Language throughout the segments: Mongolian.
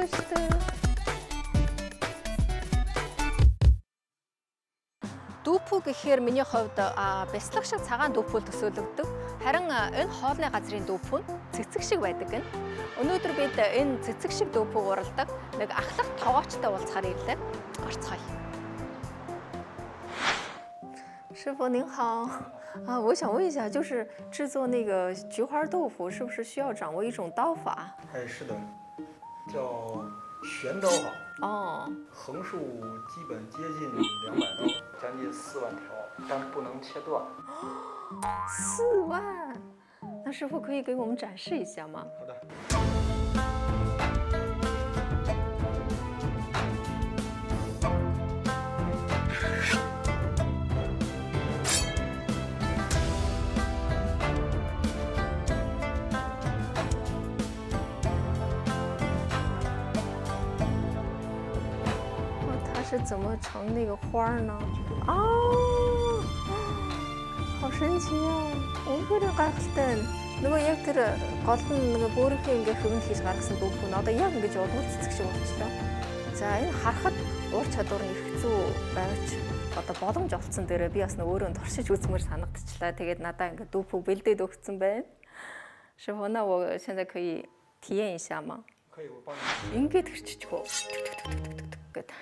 맛있어요. Дүүпүү гэхээр миний хувьд бяцлах шиг цагаан дүүпүүл төсөөлөгдөг. Харин энэ хоолны газрын дүүпүү нь цэцэг шиг байдаг гэнэ. Өнөөдөр бид энэ цэцэг шиг дүүпүүг уралдаг нэг ахлах тоогоочтой уулзахаар ирлээ. Орцгоё. 师傅您好，我想问一下，就是制作那个菊花豆腐，是不是需要掌握一种刀法？哎，是的，叫旋刀法。哦，横竖基本接近200刀，将近4万条，但不能切断。4万？那师傅可以给我们展示一下吗？好的。是怎么成那个花呢？哦，好神奇啊！үнэхээр гайхалтай. Нөгөө яг тэр гол нь нөгөө бөөрийнхээ ингээ хөвөн хийж гаргасан дүүпүү нь одоо яг ингэж удвал цэцэг шиг болчихлоо. За энэ харахад уур чадвар нь их зүү байвч одоо боломж олцсон дээрээ би бас өөрөө туршиж үзмээр санагдчихлаа. Тэгээд надаа ингээ дүүпүү бэлдээд өгсөн байна. 师傅，那我现在可以体验一下吗？可以，我帮你。 ингээд хэрччихв. Гэт.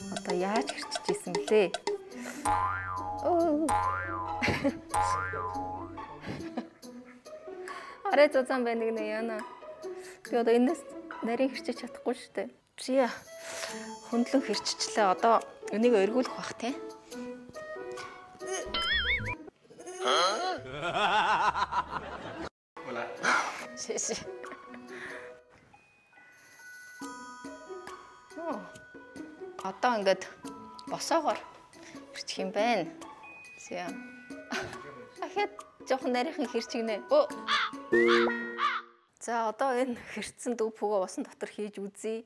Одоо яаж хэрчижсэн блэ? Арай зузаан байна гэнэ яана. Би одоо энэс нарийн хэрчиж чадахгүй шүү дээ. Чи хөндлөн хэрччихлээ. Одоо энийг эргүүлэх бах тий. Шиш. Одоо ингээд босоогоор хэрчих юм байна. За. Ахад жоохон нарийнхан хэрчигнэ. За одоо энэ хэрцсэн дүүпүүгөө усан дотор хийж үзье.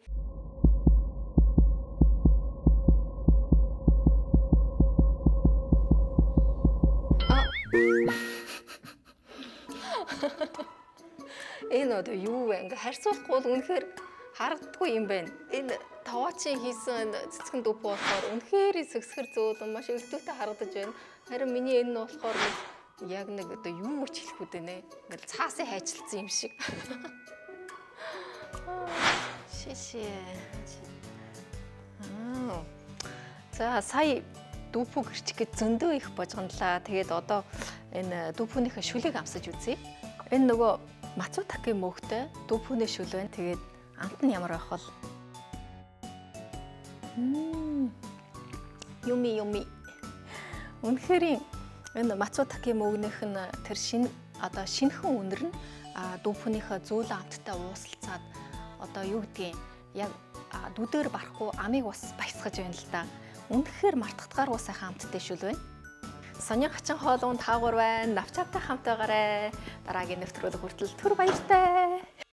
Энэ одоо юу вэ? Ингээ харьцуулахгүй бол үнэхээр харагддаггүй юм байна. Энэ таваачийн хийсэн цэцгэн дүүпүү болохоор үнэхээр сэгсгэр зөөлөн маш өлтөөтэй харагдаж байна. Харин миний энэ нь болохоор яг нэг одоо юу ч хэлэхгүй дээ. Ингээл цаасын хайчилсан юм шиг. Шишээ. За сая дүүпүү гэрчих гэж зөндөө их божгонлаа. Тэгээд одоо энэ дүүпүүнийхээ шүлийг амсаж үзье. Энэ нөгөө Мацутакийн мөгтэй дүүпүүний шүл байна. Тэгээд амт нь ямар байх вэ? Юми. Үнэхээр энэ Мацутакийн мөгнийх нь тэр шинэхэн үнэр нь дүүпүүнийхээ зөөлөн амттай ууслцаад одоо юу гэдгийг яг дүдээр барахгүй амийг бас баясгаж байна л да. Үнэхээр мартагдгаар ус сайхан амттай шүл байна. Сони хачин хоолунд таагуур байна. Навчаатай хамт байгаарай. Дараагийн нэвтрүүлэг хүртэл түр баяртай.